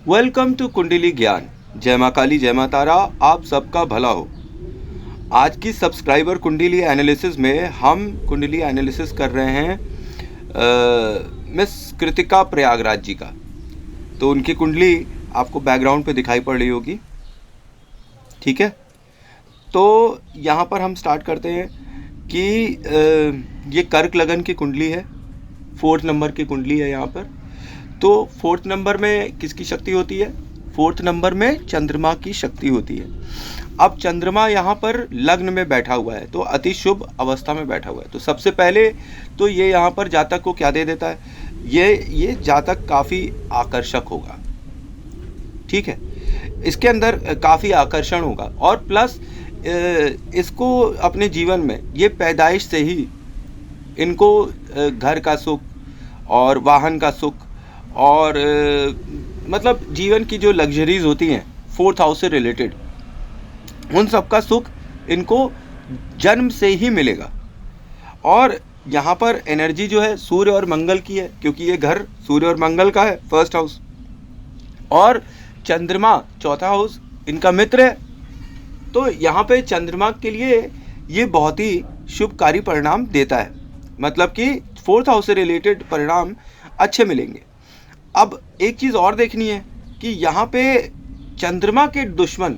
Welcome to कुंडली ज्ञान। जय माँ काली, जय माँ तारा, आप सबका भला हो। आज की सब्सक्राइबर कुंडली एनालिसिस में हम कुंडली एनालिसिस कर रहे हैं मिस कृतिका प्रयागराज जी का। तो उनकी कुंडली आपको बैकग्राउंड पे दिखाई पड़ रही होगी, ठीक है। तो यहाँ पर हम स्टार्ट करते हैं कि ये कर्क लगन की कुंडली है, 4th नंबर की कुंडली है यहाँ पर। तो 4th नंबर में किसकी शक्ति होती है? 4th नंबर में चंद्रमा की शक्ति होती है। अब चंद्रमा यहाँ पर लग्न में बैठा हुआ है, तो अति शुभ अवस्था में बैठा हुआ है। तो सबसे पहले तो ये यहाँ पर जातक को क्या दे देता है? ये जातक काफ़ी आकर्षक होगा, ठीक है। इसके अंदर काफ़ी आकर्षण होगा और प्लस इसको अपने जीवन में ये पैदाइश से ही इनको घर का सुख और वाहन का सुख और मतलब जीवन की जो लग्जरीज होती हैं 4th हाउस से रिलेटेड, उन सब का सुख इनको जन्म से ही मिलेगा। और यहाँ पर एनर्जी जो है सूर्य और मंगल की है, क्योंकि ये घर सूर्य और मंगल का है, 1st हाउस। और चंद्रमा 4था हाउस इनका मित्र है। तो यहाँ पे चंद्रमा के लिए ये बहुत ही शुभकारी परिणाम देता है, मतलब कि 4th हाउस से रिलेटेड परिणाम अच्छे मिलेंगे। अब एक चीज़ और देखनी है कि यहाँ पे चंद्रमा के दुश्मन,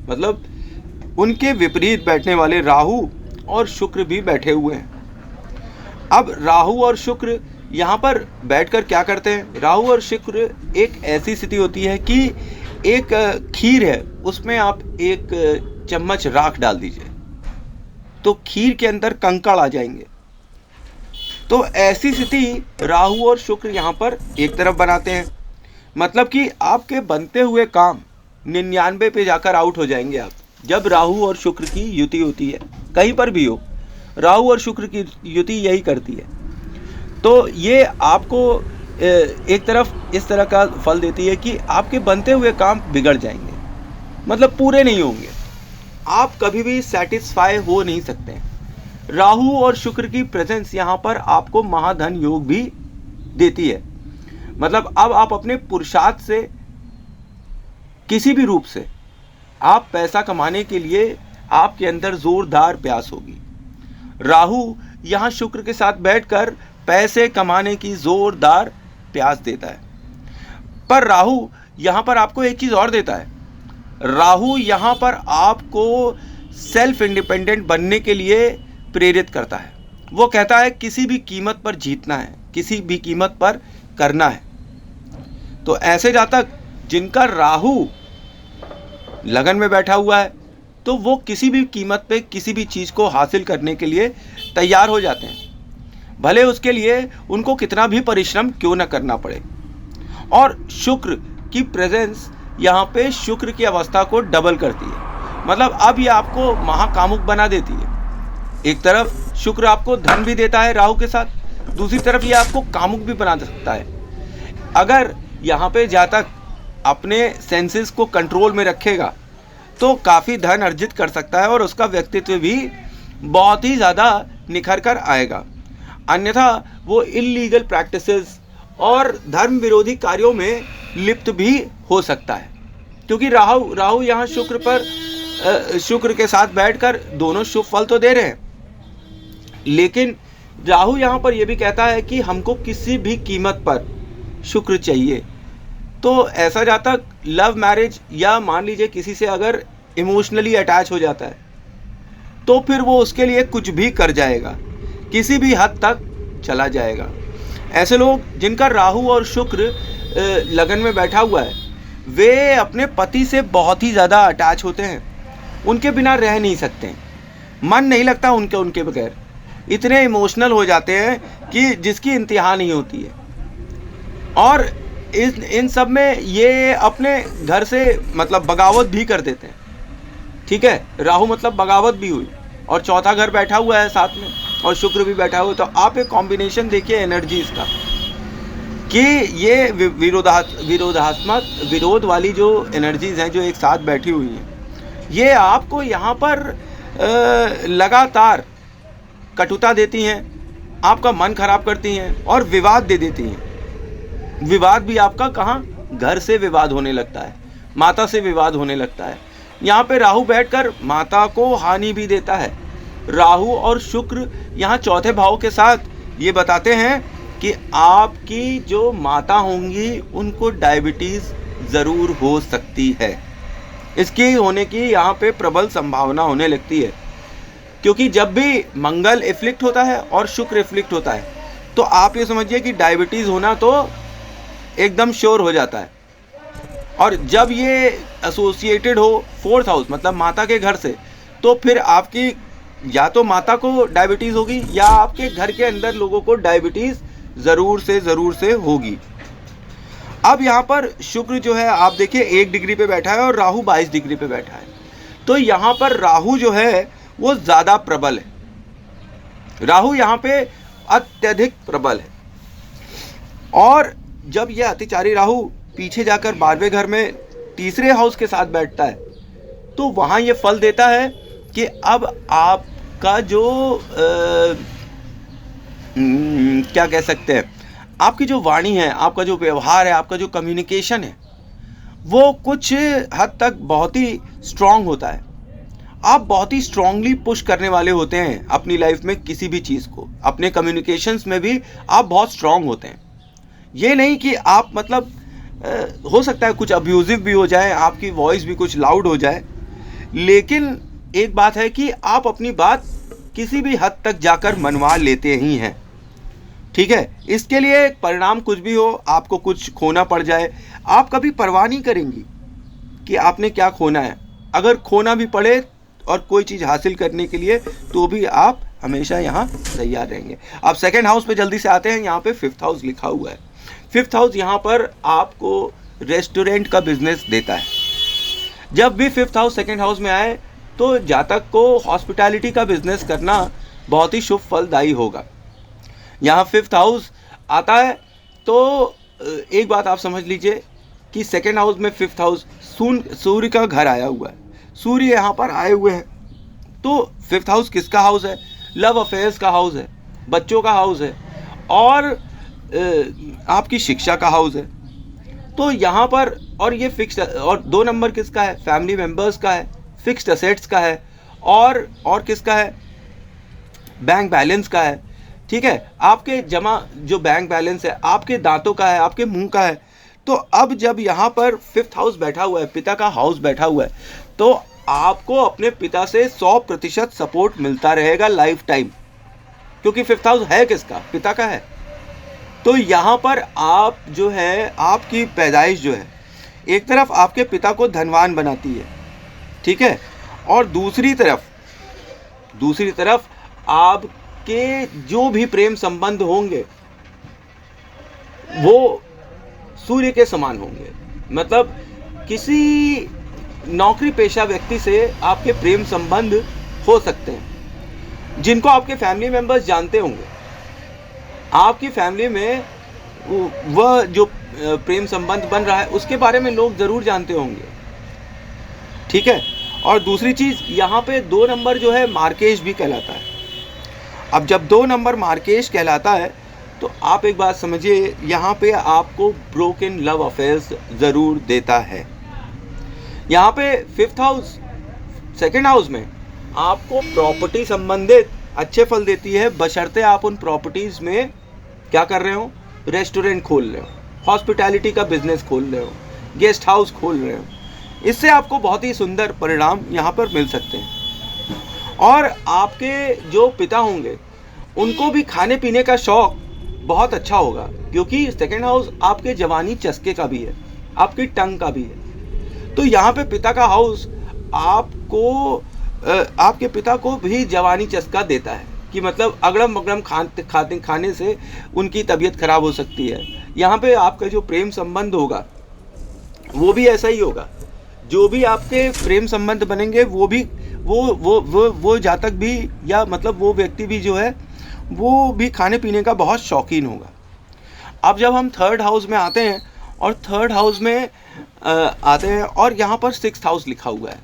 मतलब उनके विपरीत बैठने वाले राहु और शुक्र भी बैठे हुए हैं। अब राहु और शुक्र यहाँ पर बैठकर क्या करते हैं? राहु और शुक्र एक ऐसी स्थिति होती है कि एक खीर है, उसमें आप एक चम्मच राख डाल दीजिए तो खीर के अंदर कंकड़ आ जाएंगे। तो ऐसी स्थिति राहु और शुक्र यहाँ पर एक तरफ बनाते हैं, मतलब कि आपके बनते हुए काम 99 पे जाकर आउट हो जाएंगे आप, जब राहु और शुक्र की युति होती है। कहीं पर भी हो, राहु और शुक्र की युति यही करती है। तो ये आपको एक तरफ इस तरह का फल देती है कि आपके बनते हुए काम बिगड़ जाएंगे, मतलब पूरे नहीं होंगे, आप कभी भी सेटिस्फाई हो नहीं सकते हैं। राहु और शुक्र की प्रेजेंस यहाँ पर आपको महाधन योग भी देती है, मतलब अब आप अपने पुरुषार्थ से किसी भी रूप से आप पैसा कमाने के लिए आपके अंदर जोरदार प्यास होगी। राहु यहाँ शुक्र के साथ बैठकर पैसे कमाने की जोरदार प्यास देता है। पर राहु यहाँ पर आपको एक चीज़ और देता है। राहु यहाँ पर आपको सेल्फ इंडिपेंडेंट बनने के लिए प्रेरित करता है। वो कहता है किसी भी कीमत पर जीतना है, किसी भी कीमत पर करना है। तो ऐसे जातक जिनका राहु लगन में बैठा हुआ है, तो वो किसी भी कीमत पे किसी भी चीज़ को हासिल करने के लिए तैयार हो जाते हैं, भले उसके लिए उनको कितना भी परिश्रम क्यों न करना पड़े। और शुक्र की प्रेजेंस यहाँ पे शुक्र की अवस्था को डबल करती है, मतलब अब ये आपको महाकामुक बना देती है। एक तरफ शुक्र आपको धन भी देता है राहु के साथ, दूसरी तरफ ये आपको कामुक भी बना सकता है। अगर यहाँ पे जातक अपने सेंसेस को कंट्रोल में रखेगा तो काफ़ी धन अर्जित कर सकता है और उसका व्यक्तित्व भी बहुत ही ज़्यादा निखर कर आएगा। अन्यथा वो इल्लीगल प्रैक्टिसेस और धर्म विरोधी कार्यों में लिप्त भी हो सकता है, क्योंकि राहु यहाँ शुक्र के साथ बैठकर दोनों शुभ फल तो दे रहे हैं, लेकिन राहु यहाँ पर यह भी कहता है कि हमको किसी भी कीमत पर शुक्र चाहिए। तो ऐसा जातक लव मैरिज या मान लीजिए किसी से अगर इमोशनली अटैच हो जाता है तो फिर वो उसके लिए कुछ भी कर जाएगा, किसी भी हद तक चला जाएगा। ऐसे लोग जिनका राहु और शुक्र लगन में बैठा हुआ है, वे अपने पति से बहुत ही ज़्यादा अटैच होते हैं, उनके बिना रह नहीं सकते, मन नहीं लगता उनके बगैर, इतने इमोशनल हो जाते हैं कि जिसकी इंतहा नहीं होती है। और इन सब में ये अपने घर से मतलब बगावत भी कर देते हैं, ठीक है। राहु मतलब बगावत भी हुई और 4था घर बैठा हुआ है साथ में और शुक्र भी बैठा हुआ है। तो आप एक कॉम्बिनेशन देखिए एनर्जीज का कि ये विरोध वाली जो एनर्जीज हैं जो एक साथ बैठी हुई हैं, ये आपको यहाँ पर लगातार कटुता देती हैं, आपका मन खराब करती हैं और विवाद दे देती हैं। विवाद भी आपका कहाँ? घर से विवाद होने लगता है, माता से विवाद होने लगता है। यहाँ पे राहु बैठकर माता को हानि भी देता है। राहु और शुक्र यहाँ चौथे भाव के साथ ये बताते हैं कि आपकी जो माता होंगी उनको डायबिटीज़ ज़रूर हो सकती है। इसके होने की यहाँ पे प्रबल संभावना होने लगती है, क्योंकि जब भी मंगल इफ्लिक्ट होता है और शुक्र इफ्लिक्ट होता है तो आप ये समझिए कि डायबिटीज़ होना तो एकदम श्योर हो जाता है। और जब ये एसोसिएटेड हो फोर्थ हाउस मतलब माता के घर से, तो फिर आपकी या तो माता को डायबिटीज़ होगी या आपके घर के अंदर लोगों को डायबिटीज़ ज़रूर से होगी। अब यहाँ पर शुक्र जो है आप देखिए 1 डिग्री पे बैठा है और राहु 22 डिग्री पे बैठा है, तो यहाँ पर राहु जो है वो ज़्यादा प्रबल है। राहु यहाँ पे अत्यधिक प्रबल है। और जब यह अतिचारी राहु पीछे जाकर 12वें घर में तीसरे हाउस के साथ बैठता है तो वहाँ ये फल देता है कि अब आपका जो क्या कह सकते हैं, आपकी जो वाणी है, आपका जो व्यवहार है, आपका जो कम्युनिकेशन है, वो कुछ हद तक बहुत ही स्ट्रांग होता है। आप बहुत ही स्ट्रांगली पुश करने वाले होते हैं अपनी लाइफ में किसी भी चीज़ को। अपने कम्युनिकेशंस में भी आप बहुत स्ट्रांग होते हैं। ये नहीं कि आप मतलब हो सकता है कुछ अब्यूजिव भी हो जाए, आपकी वॉइस भी कुछ लाउड हो जाए, लेकिन एक बात है कि आप अपनी बात किसी भी हद तक जाकर मनवा लेते ही हैं। ठीक है, इसके लिए परिणाम कुछ भी हो, आपको कुछ खोना पड़ जाए, आप कभी परवाह नहीं करेंगी कि आपने क्या खोना है। अगर खोना भी पड़े और कोई चीज़ हासिल करने के लिए, तो भी आप हमेशा यहाँ तैयार रहेंगे। अब सेकंड हाउस पे जल्दी से आते हैं। यहाँ पे 5th हाउस लिखा हुआ है। 5th हाउस यहाँ पर आपको रेस्टोरेंट का बिजनेस देता है। जब भी 5th हाउस सेकंड हाउस में आए तो जातक को हॉस्पिटैलिटी का बिजनेस करना बहुत ही शुभ फलदायी होगा। यहाँ 5th हाउस आता है तो एक बात आप समझ लीजिए कि सेकंड हाउस में 5th हाउस सूर्य का घर आया हुआ है। सूर्य यहाँ पर आए हुए हैं, तो 5th हाउस किसका हाउस है? लव अफेयर्स का हाउस है, बच्चों का हाउस है और आपकी शिक्षा का हाउस है। तो यहाँ पर और ये फिक्स्ड, और 2 नंबर किसका है? फैमिली मेंबर्स का है, फिक्स्ड असेट्स का है और किसका है? बैंक बैलेंस का है। ठीक है, आपके जमा जो बैंक बैलेंस है, आपके दांतों का है, आपके मुंह का है। तो अब जब यहाँ पर 5th हाउस बैठा हुआ है, पिता का हाउस बैठा हुआ है, तो आपको अपने पिता से 100% सपोर्ट मिलता रहेगा लाइफ टाइम, क्योंकि 5th हाउस है किसका? पिता का है। तो यहाँ पर आप जो है, आपकी पैदाइश जो है, एक तरफ आपके पिता को धनवान बनाती है, ठीक है, और दूसरी तरफ आपके जो भी प्रेम संबंध होंगे वो सूर्य के समान होंगे। मतलब किसी नौकरी पेशा व्यक्ति से आपके प्रेम संबंध हो सकते हैं, जिनको आपके फैमिली मेंबर्स जानते होंगे। आपकी फैमिली में वह जो प्रेम संबंध बन रहा है उसके बारे में लोग ज़रूर जानते होंगे। ठीक है, और दूसरी चीज़ यहाँ पे 2 नंबर जो है मार्केश भी कहलाता है। अब जब 2 नंबर मार्केश कहलाता है तो आप एक बात समझिए, यहाँ पे आपको ब्रोकन लव अफेयर्स ज़रूर देता है। यहाँ पे 5th हाउस सेकंड हाउस में आपको प्रॉपर्टी संबंधित अच्छे फल देती है, बशर्ते आप उन प्रॉपर्टीज़ में क्या कर रहे हो? रेस्टोरेंट खोल रहे हो, हॉस्पिटैलिटी का बिजनेस खोल रहे हो, गेस्ट हाउस खोल रहे हो। इससे आपको बहुत ही सुंदर परिणाम यहाँ पर मिल सकते हैं। और आपके जो पिता होंगे उनको भी खाने पीने का शौक़ बहुत अच्छा होगा, क्योंकि सेकंड हाउस आपके जवानी चस्के का भी है, आपकी टंग का भी है। तो यहाँ पे पिता का हाउस आपको आपके पिता को भी जवानी चस्का देता है कि मतलब अगड़म बगड़म खाने से उनकी तबीयत खराब हो सकती है। यहाँ पे आपका जो प्रेम संबंध होगा वो भी ऐसा ही होगा। जो भी आपके प्रेम संबंध बनेंगे वो जातक भी, या मतलब वो व्यक्ति भी जो है वो भी खाने पीने का बहुत शौकीन होगा। अब जब हम 3rd हाउस में आते हैं और 3rd हाउस में आते हैं और यहाँ पर 6th हाउस लिखा हुआ है,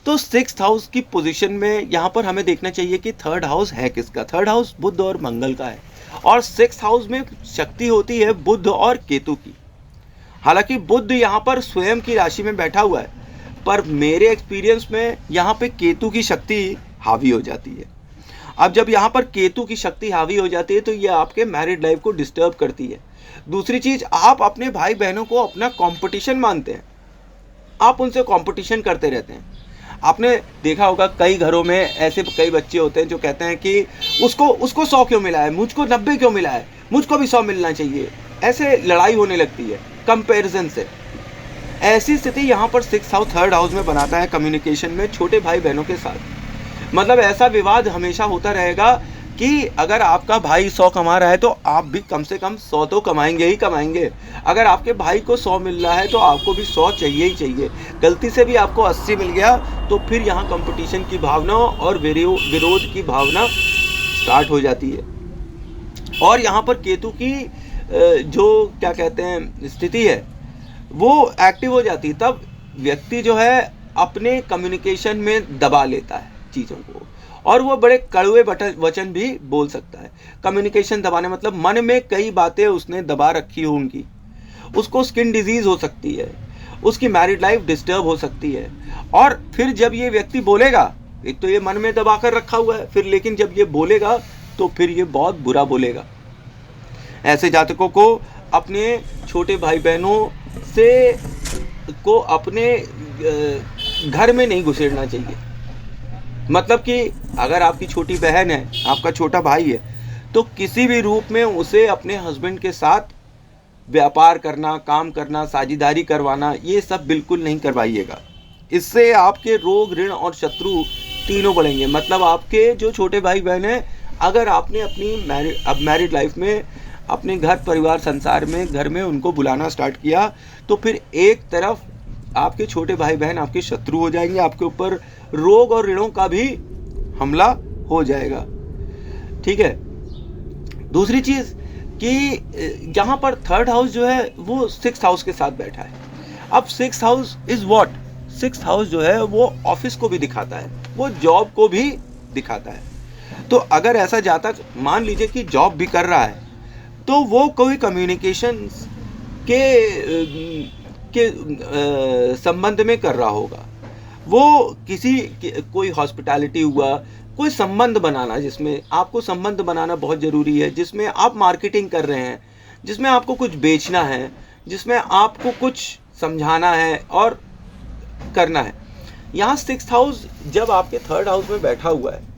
तो 6th हाउस की पोजीशन में यहाँ पर हमें देखना चाहिए कि 3rd हाउस है किसका? 3rd हाउस बुध और मंगल का है, और 6th हाउस में शक्ति होती है बुध और केतु की। हालांकि बुध यहाँ पर स्वयं की राशि में बैठा हुआ है, पर मेरे एक्सपीरियंस में यहाँ पे केतु की शक्ति हावी हो जाती है। अब जब यहाँ पर केतु की शक्ति हावी हो जाती है तो ये आपके मैरिड लाइफ को डिस्टर्ब करती है। दूसरी चीज, आप अपने भाई बहनों को अपना कंपटीशन मानते हैं, आप उनसे कंपटीशन करते रहते हैं। आपने देखा होगा कई घरों में ऐसे कई बच्चे होते हैं जो कहते हैं कि उसको 100 क्यों मिला है, मुझको 90 क्यों मिला है, मुझको भी 100 मिलना चाहिए। ऐसे लड़ाई होने लगती है कंपैरिजन से। ऐसी स्थिति यहाँ पर 6th हाउस 3rd हाउस में बनाता है कम्युनिकेशन में छोटे भाई बहनों के साथ। मतलब ऐसा विवाद हमेशा होता रहेगा कि अगर आपका भाई 100 कमा रहा है तो आप भी कम से कम 100 तो कमाएंगे ही कमाएंगे। अगर आपके भाई को 100 मिल रहा है तो आपको भी 100 चाहिए ही चाहिए। गलती से भी आपको 80 मिल गया तो फिर यहाँ कंपटीशन की भावना और विरोध की भावना स्टार्ट हो जाती है। और यहाँ पर केतु की जो क्या कहते हैं स्थिति है वो एक्टिव हो जाती है। तब व्यक्ति जो है अपने कम्युनिकेशन में दबा लेता है चीज़ों को, और वो बड़े कड़वे वचन भी बोल सकता है। कम्युनिकेशन दबाने मतलब मन में कई बातें उसने दबा रखी होंगी, उसको स्किन डिजीज हो सकती है, उसकी मैरिड लाइफ डिस्टर्ब हो सकती है। और फिर जब ये व्यक्ति बोलेगा, एक तो ये मन में दबा कर रखा हुआ है, फिर लेकिन जब ये बोलेगा तो फिर ये बहुत बुरा बोलेगा। ऐसे जातकों को अपने छोटे भाई बहनों से को अपने घर में नहीं घुसेड़ना चाहिए। मतलब कि अगर आपकी छोटी बहन है, आपका छोटा भाई है, तो किसी भी रूप में उसे अपने हस्बैंड के साथ व्यापार करना, काम करना, साझेदारी करवाना, ये सब बिल्कुल नहीं करवाइएगा। इससे आपके रोग, ऋण और शत्रु तीनों बढ़ेंगे। मतलब आपके जो छोटे भाई बहन हैं, अगर आपने अपनी मैरिड लाइफ में, अपने घर परिवार संसार में, घर में उनको बुलाना स्टार्ट किया तो फिर एक तरफ आपके छोटे भाई बहन आपके शत्रु हो जाएंगे, आपके ऊपर रोग और ऋणों का भी हमला हो जाएगा। ठीक है। दूसरी चीज कि यहाँ पर 3rd हाउस जो है वो 6th हाउस के साथ बैठा है। अब 6th house is what? 6th house जो है वो ऑफिस को भी दिखाता है, वो जॉब को भी दिखाता है। तो अगर ऐसा जातक मान लीजिए कि जॉब भी कर रहा है तो वो कोई कम्युनिकेशन के संबंध में कर रहा होगा। वो कोई हॉस्पिटैलिटी हुआ, कोई संबंध बनाना, जिसमें आपको संबंध बनाना बहुत ज़रूरी है, जिसमें आप मार्केटिंग कर रहे हैं, जिसमें आपको कुछ बेचना है, जिसमें आपको कुछ समझाना है और करना है। यहाँ 6th हाउस जब आपके 3rd हाउस में बैठा हुआ है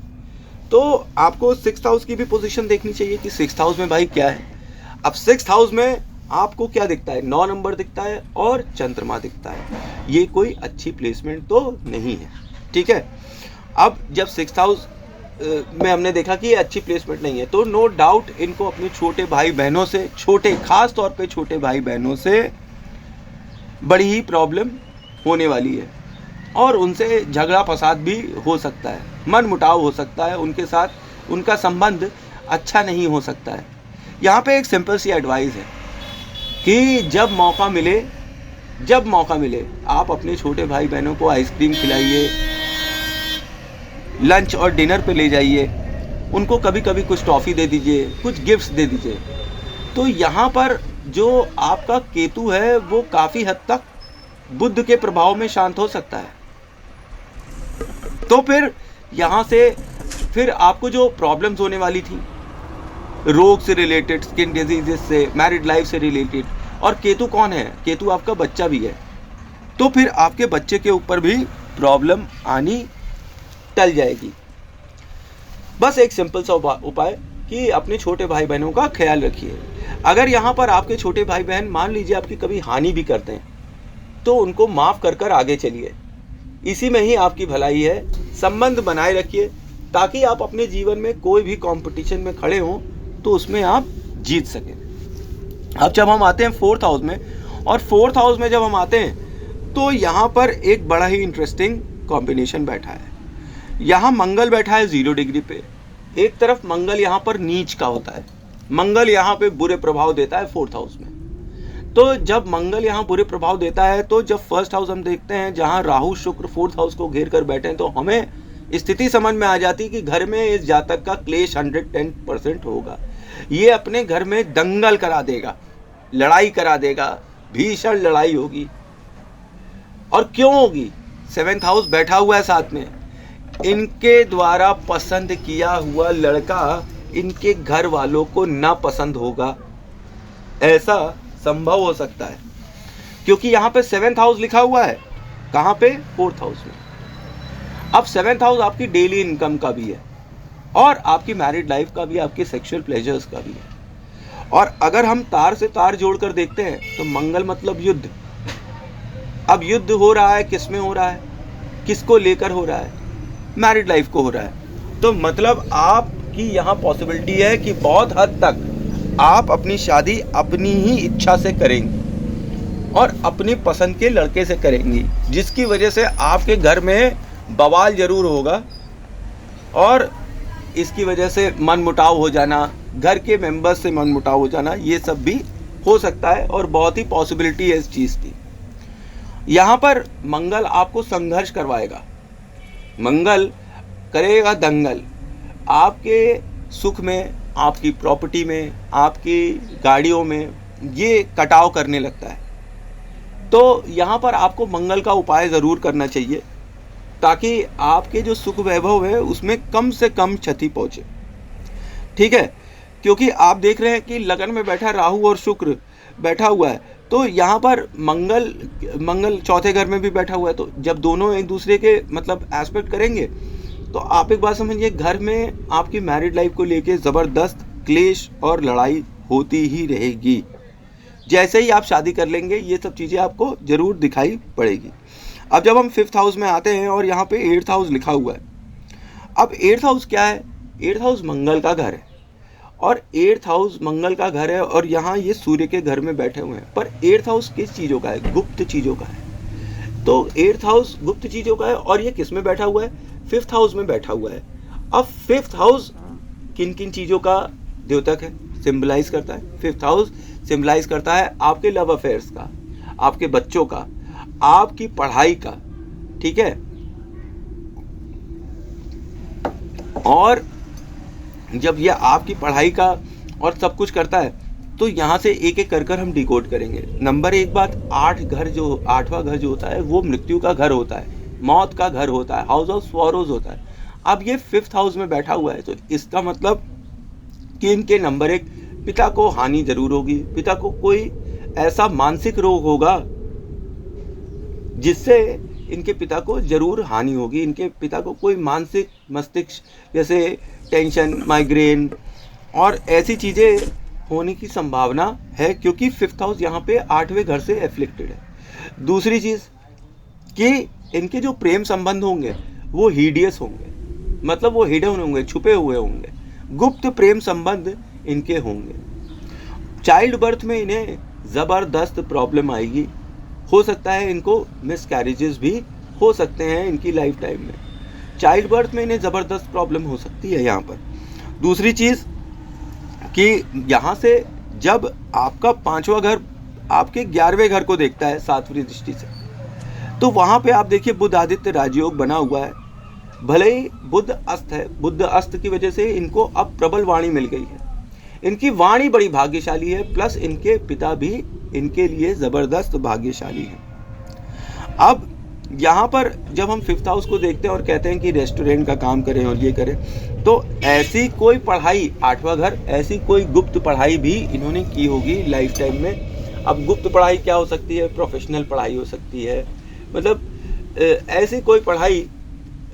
तो आपको 6th हाउस की भी पोजीशन देखनी चाहिए कि 6th हाउस में भाई क्या है। अब 6th हाउस में आपको क्या दिखता है? 9 नंबर दिखता है और चंद्रमा दिखता है। ये कोई अच्छी प्लेसमेंट तो नहीं है। ठीक है। अब जब 6th हाउस में हमने देखा कि ये अच्छी प्लेसमेंट नहीं है, तो नो डाउट इनको अपने छोटे भाई बहनों से, खास तौर पे छोटे भाई बहनों से बड़ी ही प्रॉब्लम होने वाली है और उनसे झगड़ा फसाद भी हो सकता है, मन मुटाव हो सकता है, उनके साथ उनका संबंध अच्छा नहीं हो सकता है। यहाँ पे एक सिंपल सी एडवाइस है कि जब मौका मिले आप अपने छोटे भाई बहनों को आइसक्रीम खिलाइए, लंच और डिनर पे ले जाइए, उनको कभी कभी कुछ टॉफ़ी दे दीजिए, कुछ गिफ्ट्स दे दीजिए। तो यहाँ पर जो आपका केतु है वो काफ़ी हद तक बुध के प्रभाव में शांत हो सकता है। तो फिर यहाँ से फिर आपको जो प्रॉब्लम्स होने वाली थी, रोग से रिलेटेड, स्किन डिजीजेस से, मैरिड लाइफ से रिलेटेड, और केतु कौन है? केतु आपका बच्चा भी है, तो फिर आपके बच्चे के ऊपर भी प्रॉब्लम आनी टल जाएगी। बस एक सिंपल सा उपाय कि अपने छोटे भाई बहनों का ख्याल रखिए। अगर यहाँ पर आपके छोटे भाई बहन मान लीजिए आपकी कभी हानि भी करते हैं तो उनको माफ़ कर कर आगे चलिए, इसी में ही आपकी भलाई है। संबंध बनाए रखिए ताकि आप अपने जीवन में कोई भी कंपटीशन में खड़े हों तो उसमें आप जीत सकें। अब जब हम आते हैं 4th हाउस में, और 4th हाउस में जब हम आते हैं तो यहाँ पर एक बड़ा ही इंटरेस्टिंग कॉम्बिनेशन बैठा है। यहाँ मंगल बैठा है 0 डिग्री पे। एक तरफ मंगल यहाँ पर नीच का होता है, मंगल यहाँ पे बुरे प्रभाव देता है 4th हाउस में। तो जब मंगल यहाँ बुरे प्रभाव देता है तो जब 1st हाउस हम देखते हैं जहाँ राहु शुक्र 4th हाउस को घेर कर बैठे हैं, तो हमें स्थिति समझ में आ जाती कि घर में इस जातक का क्लेश 110% होगा। ये अपने घर में दंगल करा देगा, लड़ाई करा देगा, भीषण लड़ाई होगी। और क्यों होगी? 7th हाउस बैठा हुआ है साथ में, इनके द्वारा पसंद किया हुआ लड़का इनके घर वालों को ना पसंद होगा, ऐसा संभव हो सकता है, क्योंकि यहाँ पे 7th हाउस लिखा हुआ है। कहाँ पे? 4th हाउस में। अब 7th हाउस आपकी डेली इनकम का भी है, और आपकी मैरिड लाइफ का भी, आपके सेक्सुअल प्लेजर्स का भी है। और अगर हम तार से तार जोड़कर देखते हैं तो मंगल मतलब युद्ध। अब युद्ध हो रहा है, किस में हो रहा है? किसको लेकर हो रहा है? मैरिड लाइफ को हो रहा है। तो मतलब आपकी यहाँ पॉसिबिलिटी है कि बहुत हद तक आप अपनी शादी अपनी ही इच्छा से करेंगी और अपनी पसंद के लड़के से करेंगी, जिसकी वजह से आपके घर में बवाल जरूर होगा और इसकी वजह से मनमुटाव हो जाना, घर के मेंबर्स से मनमुटाव हो जाना, ये सब भी हो सकता है और बहुत ही पॉसिबिलिटी है इस चीज़ की। यहाँ पर मंगल आपको संघर्ष करवाएगा, मंगल करेगा दंगल, आपके सुख में, आपकी प्रॉपर्टी में, आपकी गाड़ियों में ये कटाव करने लगता है। तो यहाँ पर आपको मंगल का उपाय ज़रूर करना चाहिए, ताकि आपके जो सुख वैभव है उसमें कम से कम क्षति पहुँचे। ठीक है, क्योंकि आप देख रहे हैं कि लगन में बैठा राहु और शुक्र बैठा हुआ है, तो यहाँ पर मंगल चौथे घर में भी बैठा हुआ है। तो जब दोनों एक दूसरे के मतलब एस्पेक्ट करेंगे, तो आप एक बात समझिए, घर में आपकी मैरिड लाइफ को लेके ज़बरदस्त क्लेश और लड़ाई होती ही रहेगी। जैसे ही आप शादी कर लेंगे ये सब चीज़ें आपको ज़रूर दिखाई पड़ेगी। अब जब हम 5th हाउस में आते हैं और यहाँ पे 8th हाउस लिखा हुआ है। अब 8th हाउस क्या है? 8th हाउस मंगल का घर है और 8th हाउस मंगल का घर है, और यहाँ ये सूर्य के घर में बैठे हुए हैं। पर 8th हाउस किस चीज़ों का है? गुप्त चीज़ों का है। तो 8th हाउस गुप्त चीज़ों का है, और ये किस में बैठा हुआ है? 5th हाउस में बैठा हुआ है। अब 5th हाउस किन किन चीज़ों का द्योतक है, सिंबलाइज करता है? 5th हाउस सिंबलाइज करता है आपके लव अफेयर्स का, आपके बच्चों का, आपकी पढ़ाई का। ठीक है, और जब यह आपकी पढ़ाई का और सब कुछ करता है, तो यहाँ से एक एक कर हम डिकोड करेंगे। नंबर एक बात, 8वां घर जो होता है वो मृत्यु का घर होता है, मौत का घर होता है, हाउस ऑफ स्वॉरोज होता है। अब ये 5th हाउस में बैठा हुआ है, तो इसका मतलब कि इनके नंबर 1 पिता को हानि जरूर होगी, पिता को कोई ऐसा मानसिक रोग होगा जिससे इनके पिता को जरूर हानि होगी। इनके पिता को कोई मानसिक मस्तिष्क जैसे टेंशन, माइग्रेन और ऐसी चीज़ें होने की संभावना है, क्योंकि 5th हाउस यहाँ पे 8वें घर से एफ्लिक्टेड है। दूसरी चीज़ कि इनके जो प्रेम संबंध होंगे वो हीडियस होंगे, मतलब वो हिडन होंगे, छुपे हुए होंगे, गुप्त प्रेम संबंध इनके होंगे। चाइल्ड बर्थ में इन्हें ज़बरदस्त प्रॉब्लम आएगी, हो सकता है इनको मिसकैरेजेस भी हो सकते हैं इनकी लाइफ टाइम में। चाइल्ड बर्थ में इन्हें ज़बरदस्त प्रॉब्लम हो सकती है यहाँ पर। दूसरी चीज़ कि यहाँ से जब आपका 5वां घर आपके 11वें घर को देखता है 7वीं दृष्टि से, तो वहाँ पे आप देखिए बुध आदित्य राजयोग बना हुआ है। भले ही बुध अस्त है, बुध अस्त की वजह से इनको अब प्रबल वाणी मिल गई है, इनकी वाणी बड़ी भाग्यशाली है, प्लस इनके पिता भी इनके लिए ज़बरदस्त भाग्यशाली है। अब यहाँ पर जब हम 5th हाउस को देखते हैं और कहते हैं कि रेस्टोरेंट का काम करें और ये करें, तो ऐसी कोई पढ़ाई, 8वां घर, ऐसी कोई गुप्त पढ़ाई भी इन्होंने की होगी लाइफ टाइम में। अब गुप्त पढ़ाई क्या हो सकती है? प्रोफेशनल पढ़ाई हो सकती है, मतलब ऐसी कोई पढ़ाई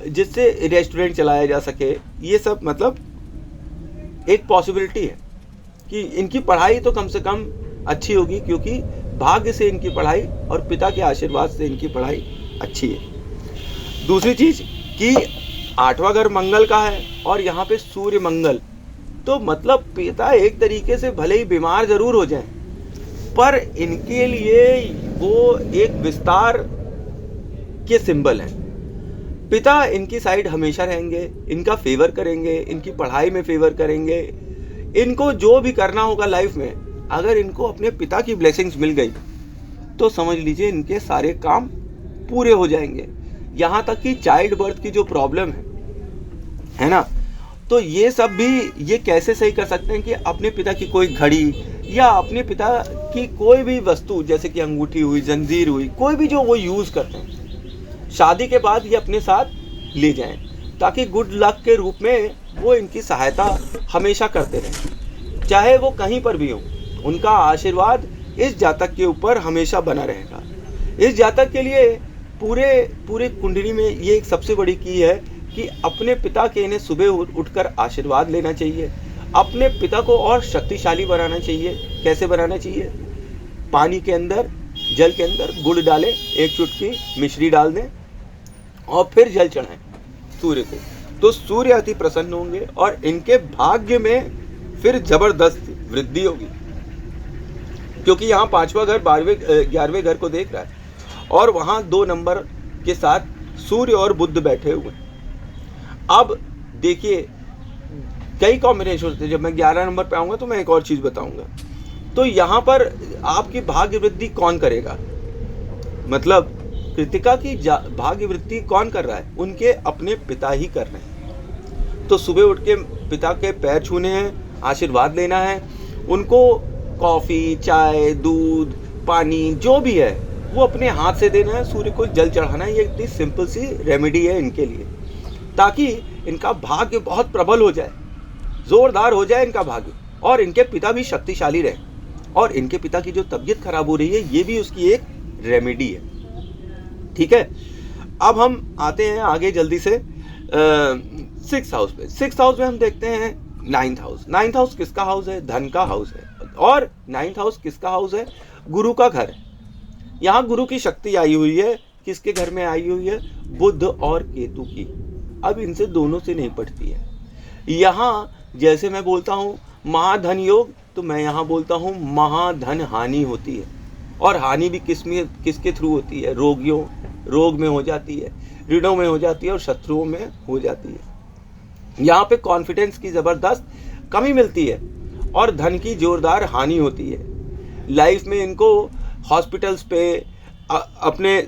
जिससे रेस्टोरेंट चलाया जा सके, ये सब मतलब एक पॉसिबिलिटी है कि इनकी पढ़ाई तो कम से कम अच्छी होगी, क्योंकि भाग्य से इनकी पढ़ाई और पिता के आशीर्वाद से इनकी पढ़ाई अच्छी है। दूसरी चीज़ कि 8वां घर मंगल का है और यहाँ पे सूर्य मंगल, तो मतलब पिता एक तरीके से भले ही बीमार जरूर हो जाए, पर इनके लिए वो एक विस्तार के सिंबल हैं। पिता इनकी साइड हमेशा रहेंगे, इनका फेवर करेंगे, इनकी पढ़ाई में फेवर करेंगे, इनको जो भी करना होगा लाइफ में, अगर इनको अपने पिता की ब्लेसिंग्स मिल गई तो समझ लीजिए इनके सारे काम पूरे हो जाएंगे। यहाँ तक कि चाइल्ड बर्थ की जो प्रॉब्लम है ना, तो ये सब भी ये कैसे सही कर सकते हैं कि अपने पिता की कोई घड़ी या अपने पिता कि कोई भी वस्तु जैसे कि अंगूठी हुई, जंजीर हुई, कोई भी जो वो यूज़ करते हैं, शादी के बाद ये अपने साथ ले जाएं, ताकि गुड लक के रूप में वो इनकी सहायता हमेशा करते रहें, चाहे वो कहीं पर भी हो। उनका आशीर्वाद इस जातक के ऊपर हमेशा बना रहेगा। इस जातक के लिए पूरे कुंडली में ये एक सबसे बड़ी की है कि अपने पिता के इन्हें सुबह उठकर आशीर्वाद लेना चाहिए, अपने पिता को और शक्तिशाली बनाना चाहिए। कैसे बनाना चाहिए? पानी के अंदर, जल के अंदर गुड़ डालें, एक चुटकी मिश्री डाल दें और फिर जल चढ़ाएं सूर्य को, तो सूर्य अति प्रसन्न होंगे और इनके भाग्य में फिर जबरदस्त वृद्धि होगी। क्योंकि यहाँ 5वां घर 11वें घर को देख रहा है और वहाँ 2 नंबर के साथ सूर्य और बुध बैठे हुए हैं। अब देखिए कई कॉम्बिनेशन होते हैं। जब मैं 11 नंबर पे आऊँगा तो मैं एक और चीज़ बताऊँगा। तो यहाँ पर आपकी भाग्य वृद्धि कौन करेगा? मतलब कृतिका की भाग्य वृद्धि कौन कर रहा है? उनके अपने पिता ही कर रहे हैं। तो सुबह उठ के पिता के पैर छूने हैं, आशीर्वाद लेना है, उनको कॉफ़ी, चाय, दूध, पानी जो भी है वो अपने हाथ से देना है, सूर्य को जल चढ़ाना है। ये इतनी सिंपल सी रेमेडी है इनके लिए, ताकि इनका भाग्य बहुत प्रबल हो जाए, जोरदार हो जाए इनका भाग्य, और इनके पिता भी शक्तिशाली रहे। और इनके पिता की जो तबीयत खराब हो रही है, ये भी उसकी एक रेमेडी है। ठीक है, अब हम आते हैं आगे जल्दी से 6th हाउस पे। 6th हाउस में हम देखते हैं 9th हाउस। 9th हाउस किसका हाउस है? धन का हाउस है। और 9th हाउस किसका हाउस है? गुरु का घर है। यहाँ गुरु की शक्ति आई हुई है। किसके घर में आई हुई है? बुध और केतु की। अब इनसे दोनों से नहीं पड़ती है। यहाँ जैसे मैं बोलता हूँ महाधन योग, तो मैं यहाँ बोलता हूँ महाधन हानि होती है। और हानि भी किसके थ्रू होती है? रोग में हो जाती है, ऋणों में हो जाती है और शत्रुओं में हो जाती है। यहाँ पे कॉन्फिडेंस की ज़बरदस्त कमी मिलती है और धन की जोरदार हानि होती है। लाइफ में इनको हॉस्पिटल्स पे, अपने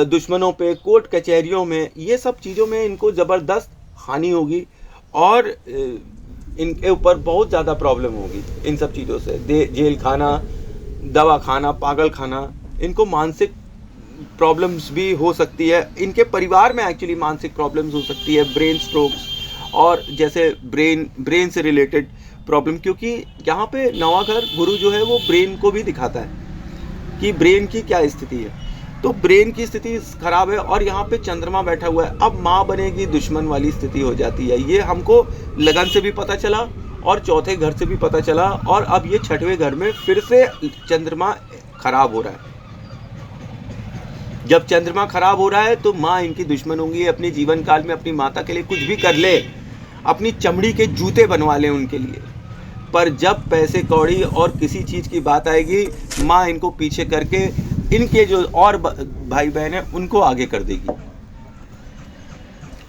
दुश्मनों पे, कोर्ट कचहरियों में, ये सब चीज़ों में इनको ज़बरदस्त हानि होगी और इनके ऊपर बहुत ज़्यादा प्रॉब्लम होगी इन सब चीज़ों से। जेल खाना, दवा खाना, पागल खाना, इनको मानसिक प्रॉब्लम्स भी हो सकती है। इनके परिवार में एक्चुअली मानसिक प्रॉब्लम्स हो सकती है, ब्रेन स्ट्रोक्स और जैसे ब्रेन से रिलेटेड प्रॉब्लम। क्योंकि यहाँ पे 9वां घर गुरु जो है वो ब्रेन को भी दिखाता है कि ब्रेन की क्या स्थिति है। तो ब्रेन की स्थिति खराब है और यहाँ पे चंद्रमा बैठा हुआ है। अब माँ बनेगी दुश्मन वाली स्थिति हो जाती है। ये हमको लगन से भी पता चला और 4थे घर से भी पता चला, और अब ये 6वें घर में फिर से चंद्रमा खराब हो रहा है। जब चंद्रमा खराब हो रहा है तो माँ इनकी दुश्मन होंगी। अपने जीवन काल में अपनी माता के लिए कुछ भी कर ले, अपनी चमड़ी के जूते बनवा लें उनके लिए, पर जब पैसे कौड़ी और किसी चीज़ की बात आएगी, माँ इनको पीछे करके इनके जो और भाई बहन हैं उनको आगे कर देगी।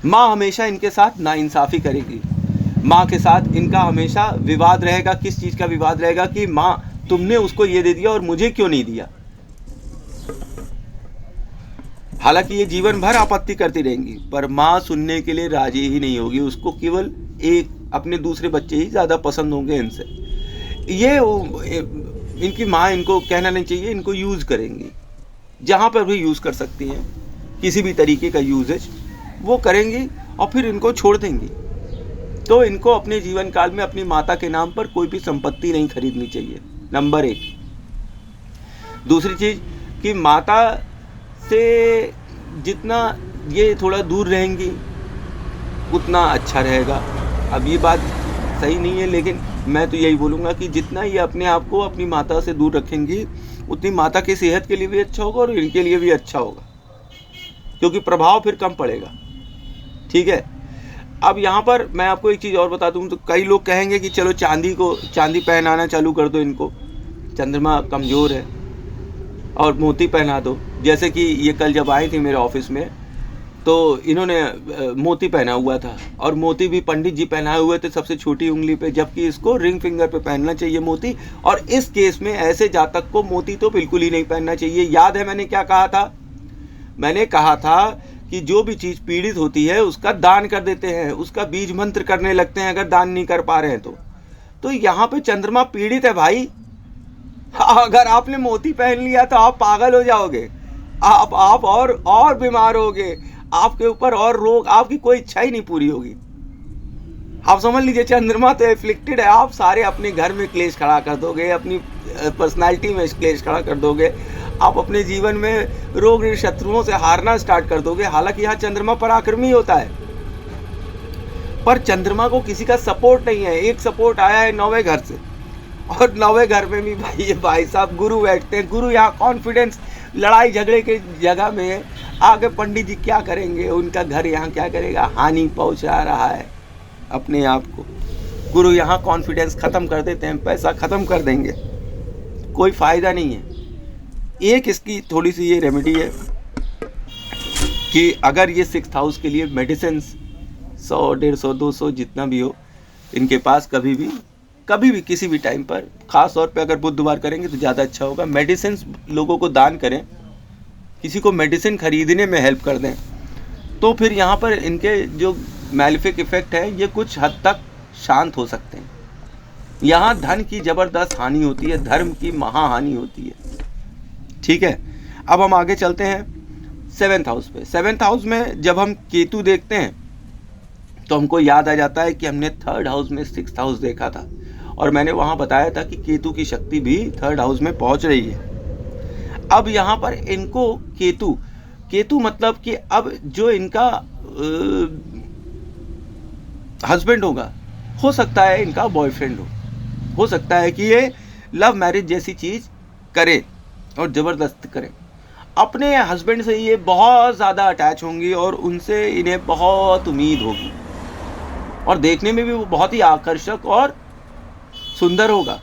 माँ हमेशा इनके साथ नाइंसाफ़ी करेगी। माँ के साथ इनका हमेशा विवाद रहेगा। किस चीज़ का विवाद रहेगा? कि माँ तुमने उसको ये दे दिया और मुझे क्यों नहीं दिया। हालांकि ये जीवन भर आपत्ति करती रहेंगी, पर माँ सुनने के लिए राजी ही नहीं होगी। उसको केवल एक अपने दूसरे बच्चे ही ज़्यादा पसंद होंगे इनसे। ये इनकी माँ इनको कहना नहीं चाहिए, इनको यूज़ करेंगी, जहाँ पर भी यूज़ कर सकती हैं, किसी भी तरीके का यूजेज वो करेंगी और फिर इनको छोड़ देंगी। तो इनको अपने जीवन काल में अपनी माता के नाम पर कोई भी संपत्ति नहीं खरीदनी चाहिए, नंबर 1। दूसरी चीज़ कि माता से जितना ये थोड़ा दूर रहेंगी उतना अच्छा रहेगा। अब ये बात सही नहीं है, लेकिन मैं तो यही बोलूँगा कि जितना ये अपने आप को अपनी माता से दूर रखेंगी उतनी माता की सेहत के लिए भी अच्छा होगा और इनके लिए भी अच्छा होगा, क्योंकि प्रभाव फिर कम पड़ेगा। ठीक है, अब यहाँ पर मैं आपको एक चीज़ और बता दूँ। तो कई लोग कहेंगे कि चलो चांदी पहनाना चालू कर दो इनको, चंद्रमा कमज़ोर है, और मोती पहना दो। जैसे कि ये कल जब आई थी मेरे ऑफिस में तो इन्होंने मोती पहना हुआ था, और मोती भी पंडित जी पहनाए हुए थे सबसे छोटी उंगली पे, जबकि इसको रिंग फिंगर पे पहनना चाहिए मोती। और इस केस में ऐसे जातक को मोती तो बिल्कुल ही नहीं पहनना चाहिए। याद है मैंने क्या कहा था? मैंने कहा था कि जो भी चीज़ पीड़ित होती है उसका दान कर देते हैं, उसका बीज मंत्र करने लगते हैं अगर दान नहीं कर पा रहे हैं तो यहाँ पे चंद्रमा पीड़ित है भाई। अगर आपने मोती पहन लिया तो आप पागल हो जाओगे, आप और बीमार होगे, आपके ऊपर और रोग, आपकी कोई इच्छा ही नहीं पूरी होगी। आप समझ लीजिए चंद्रमा तो एफ्लिक्टेड है, आप सारे अपने घर में क्लेश खड़ा कर दोगे, अपनी पर्सनालिटी में क्लेश खड़ा कर दोगे, आप अपने जीवन में रोग शत्रुओं से हारना स्टार्ट कर दोगे। हालांकि यहाँ चंद्रमा पराक्रमी होता है, पर चंद्रमा को किसी का सपोर्ट नहीं है। एक सपोर्ट आया है 9वें घर से, और 9वें घर में भी भाई साहब गुरु बैठते हैं। गुरु यहाँ कॉन्फिडेंस, लड़ाई झगड़े के जगह में आगे पंडित जी क्या करेंगे, उनका घर यहाँ क्या करेगा, हानि पहुँचा रहा है अपने आप को। गुरु यहाँ कॉन्फिडेंस ख़त्म कर देते हैं, पैसा ख़त्म कर देंगे, कोई फ़ायदा नहीं है। एक इसकी थोड़ी सी ये रेमेडी है कि अगर ये 6th हाउस के लिए मेडिसिन 100, 150, 200 जितना भी हो इनके पास कभी भी किसी भी टाइम पर, ख़ास तौर पे अगर बुधवार करेंगे तो ज़्यादा अच्छा होगा। मेडिसिन लोगों को दान करें, किसी को मेडिसिन खरीदने में हेल्प कर दें, तो फिर यहाँ पर इनके जो मैलिफिक इफेक्ट है ये कुछ हद तक शांत हो सकते हैं। यहाँ धन की ज़बरदस्त हानि होती है, धर्म की महाहानि होती है। ठीक है, अब हम आगे चलते हैं 7th हाउस पे। 7th हाउस में जब हम केतु देखते हैं तो हमको याद आ जाता है कि हमने 3rd हाउस में 6th हाउस देखा था, और मैंने वहाँ बताया था कि केतु की शक्ति भी 3rd हाउस में पहुँच रही है। अब यहाँ पर इनको केतु मतलब कि अब जो इनका हस्बैंड होगा, हो सकता है इनका बॉयफ्रेंड हो सकता है कि ये लव मैरिज जैसी चीज़ करे और ज़बरदस्त करे। अपने हस्बैंड से ये बहुत ज़्यादा अटैच होंगी और उनसे इन्हें बहुत उम्मीद होगी, और देखने में भी वो बहुत ही आकर्षक और सुंदर होगा।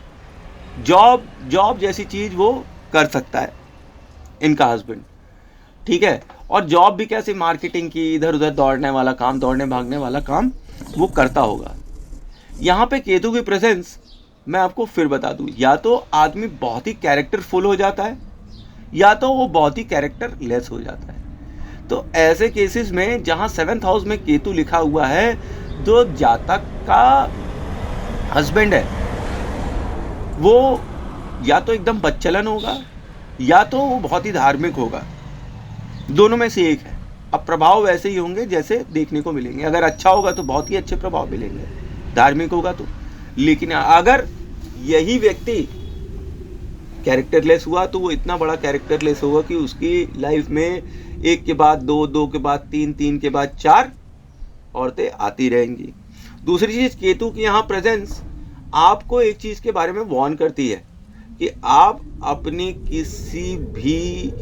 जॉब जैसी चीज़ वो कर सकता है इनका हस्बैंड, ठीक है। और जॉब भी कैसे, मार्केटिंग की, इधर उधर दौड़ने वाला काम, दौड़ने भागने वाला काम वो करता होगा। यहाँ पे केतु की प्रेजेंस मैं आपको फिर बता दूँ, या तो आदमी बहुत ही कैरेक्टरफुल हो जाता है या तो वो बहुत ही कैरेक्टर लेस हो जाता है। तो ऐसे केसेस में जहाँ 7th हाउस में केतु लिखा हुआ है, जो जातक का हस्बैंड है वो या तो एकदम बच्चलन होगा या तो वो बहुत ही धार्मिक होगा, दोनों में से एक है। अब प्रभाव वैसे ही होंगे जैसे देखने को मिलेंगे। अगर अच्छा होगा तो बहुत ही अच्छे प्रभाव मिलेंगे, धार्मिक होगा तो। लेकिन अगर यही व्यक्ति कैरेक्टरलेस हुआ तो वो इतना बड़ा कैरेक्टरलेस होगा कि उसकी लाइफ में एक के बाद दो, दो के बाद तीन, तीन के बाद चार औरतें आती रहेंगी। दूसरी चीज़, केतु की यहाँ प्रेजेंस आपको एक चीज़ के बारे में वार्न करती है कि आप अपनी किसी भी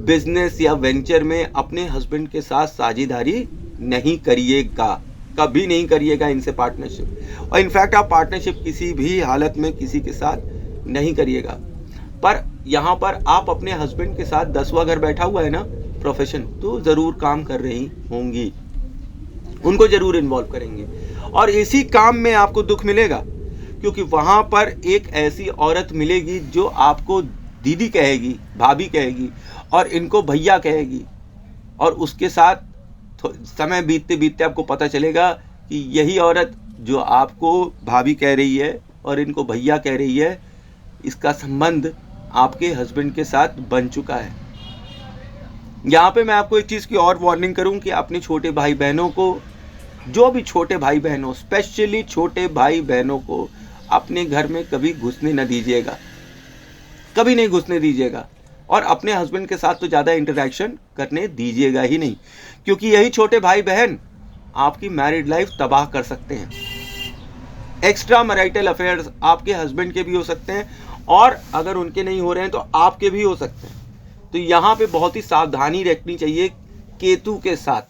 बिजनेस या वेंचर में अपने हस्बैंड के साथ साझेदारी नहीं करिएगा, कभी नहीं करिएगा इनसे पार्टनरशिप। और इनफैक्ट आप पार्टनरशिप किसी भी हालत में किसी के साथ नहीं करिएगा। पर यहाँ पर आप अपने हस्बैंड के साथ 10वां घर बैठा हुआ है ना, प्रोफेशन, तो ज़रूर काम कर रही होंगी, उनको ज़रूर इन्वॉल्व करेंगे। और इसी काम में आपको दुख मिलेगा, क्योंकि वहाँ पर एक ऐसी औरत मिलेगी जो आपको दीदी कहेगी, भाभी कहेगी, और इनको भैया कहेगी। और उसके साथ समय बीतते बीतते आपको पता चलेगा कि यही औरत जो आपको भाभी कह रही है और इनको भैया कह रही है, इसका संबंध आपके हस्बैंड के साथ बन चुका है। यहाँ पे मैं आपको एक चीज़ की और वार्निंग करूँ कि अपने छोटे भाई बहनों को, जो भी छोटे भाई बहनों, स्पेशली छोटे भाई बहनों को अपने घर में कभी घुसने न दीजिएगा, कभी नहीं घुसने दीजिएगा। और अपने हस्बैंड के साथ तो ज़्यादा इंटरेक्शन करने दीजिएगा ही नहीं, क्योंकि यही छोटे भाई बहन आपकी मैरिड लाइफ तबाह कर सकते हैं। एक्स्ट्रा मैरिटल अफेयर्स आपके हस्बैंड के भी हो सकते हैं, और अगर उनके नहीं हो रहे हैं तो आपके भी हो सकते हैं। तो यहाँ पे बहुत ही सावधानी रखनी चाहिए केतु के साथ,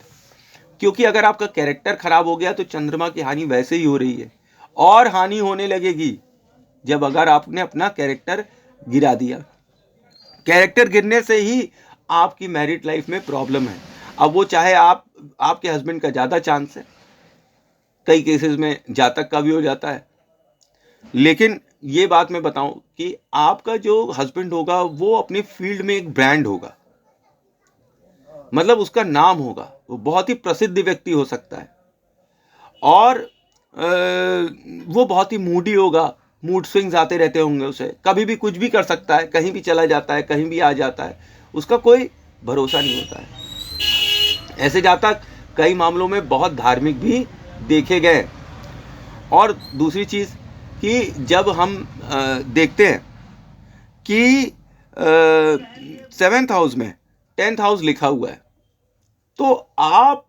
क्योंकि अगर आपका कैरेक्टर खराब हो गया तो चंद्रमा की हानि वैसे ही हो रही है, और हानि होने लगेगी जब अगर आपने अपना कैरेक्टर गिरा दिया। कैरेक्टर गिरने से ही आपकी मैरिड लाइफ में प्रॉब्लम है। अब वो चाहे आपके हस्बैंड का ज़्यादा चांस है, कई केसेस में जातक का भी हो जाता है, लेकिन ये बात मैं बताऊं कि आपका जो हस्बैंड होगा वो अपनी फील्ड में एक ब्रांड होगा, मतलब उसका नाम होगा, वो बहुत ही प्रसिद्ध व्यक्ति हो सकता है, और वो बहुत ही मूडी होगा, मूड स्विंग्स आते रहते होंगे, उसे कभी भी कुछ भी कर सकता है, कहीं भी चला जाता है, कहीं भी आ जाता है, उसका कोई भरोसा नहीं होता है। ऐसे जातक कई मामलों में बहुत धार्मिक भी देखे गए। और दूसरी चीज़ कि जब हम देखते हैं कि 7th हाउस में 10th हाउस लिखा हुआ है, तो आप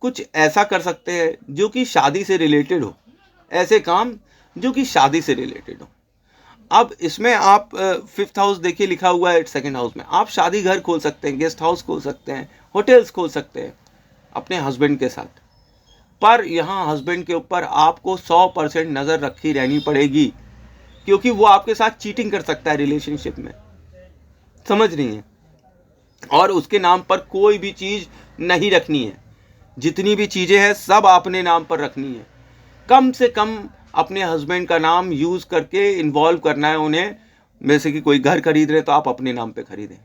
कुछ ऐसा कर सकते हैं जो कि शादी से रिलेटेड हो, ऐसे काम जो कि शादी से रिलेटेड हो। अब इसमें आप 5th हाउस देखिए लिखा हुआ है 2nd हाउस में, आप शादी घर खोल सकते हैं, गेस्ट हाउस खोल सकते हैं, होटल्स खोल सकते हैं अपने हस्बैंड के साथ। पर यहाँ हस्बैंड के ऊपर आपको 100% नज़र रखी रहनी पड़ेगी, क्योंकि वो आपके साथ चीटिंग कर सकता है रिलेशनशिप में, समझ रही हैं। और उसके नाम पर कोई भी चीज़ नहीं रखनी है, जितनी भी चीज़ें हैं सब अपने नाम पर रखनी है। कम से कम अपने हस्बैंड का नाम यूज़ करके इन्वॉल्व करना है उन्हें। जैसे कि कोई घर खरीद रहे तो आप अपने नाम पे खरीदें,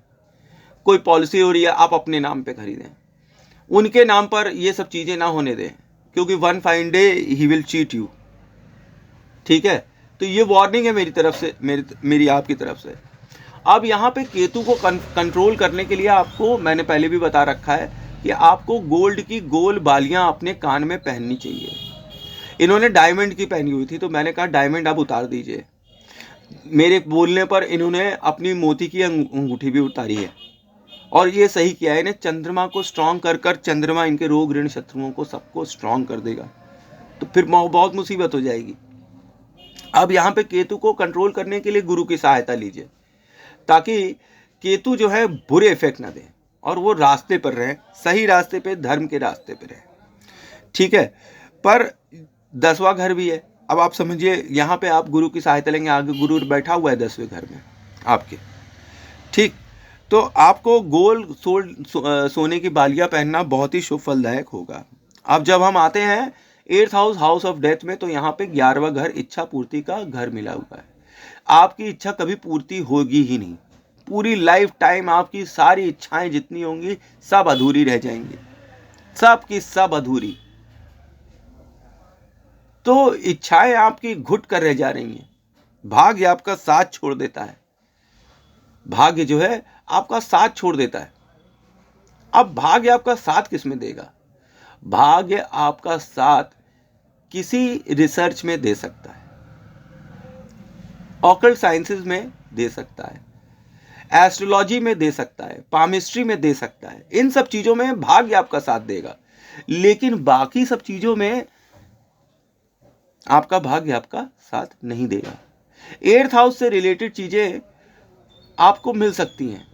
कोई पॉलिसी हो रही है आप अपने नाम पे खरीदें, उनके नाम पर ये सब चीज़ें ना होने दें, क्योंकि one fine day he will cheat you. ठीक है, तो ये वार्निंग है मेरी तरफ से, मेरी आपकी तरफ से। अब यहाँ पे केतु को कंट्रोल करने के लिए आपको मैंने पहले भी बता रखा है कि आपको गोल्ड की गोल बालियाँ अपने कान में पहननी चाहिए। इन्होंने डायमंड की पहनी हुई थी, तो मैंने कहा डायमंड आप उतार दीजिए। मेरे बोलने पर इन्होंने अपनी मोती की अंगूठी भी उतारी है, और ये सही किया है। इन्हें चंद्रमा को स्ट्रांग कर कर चंद्रमा इनके रोग ऋण शत्रुओं को सबको स्ट्रांग कर देगा, तो फिर बहुत मुसीबत हो जाएगी। अब यहाँ पे केतु को कंट्रोल करने के लिए गुरु की सहायता लीजिए, ताकि केतु जो है बुरे इफेक्ट ना दे और वो रास्ते पर रहे, सही रास्ते पे, धर्म के रास्ते पे रहे। ठीक है, पर 10वां घर भी है। अब आप समझिए, यहाँ पे आप गुरु की सहायता लेंगे, आगे गुरु बैठा हुआ है 10वें घर में आपके। ठीक, तो आपको गोल सोने की बालियाँ पहनना बहुत ही शुभ फलदायक होगा। अब जब हम आते हैं 8th house, house of death में, तो यहाँ पे 11वां घर इच्छा पूर्ति का घर मिला हुआ है। आपकी इच्छा कभी पूर्ति होगी ही नहीं, पूरी लाइफ टाइम आपकी सारी इच्छाएं जितनी होंगी सब अधूरी रह जाएंगी, सब की सब अधूरी। तो इच्छाएं आपकी घुट कर रह जा रही हैं। भाग्य आपका साथ छोड़ देता है, भाग्य जो है आपका साथ छोड़ देता है। अब भाग्य आपका साथ किस में देगा? भाग्य आपका साथ किसी रिसर्च में दे सकता है, ऑकल्ट साइंसेस में दे सकता है, एस्ट्रोलॉजी में दे सकता है, पामिस्ट्री में दे सकता है। इन सब चीजों में भाग्य आपका साथ देगा, लेकिन बाकी सब चीजों में आपका भाग्य आपका साथ नहीं देगा। 8th हाउस से रिलेटेड चीजें आपको मिल सकती हैं,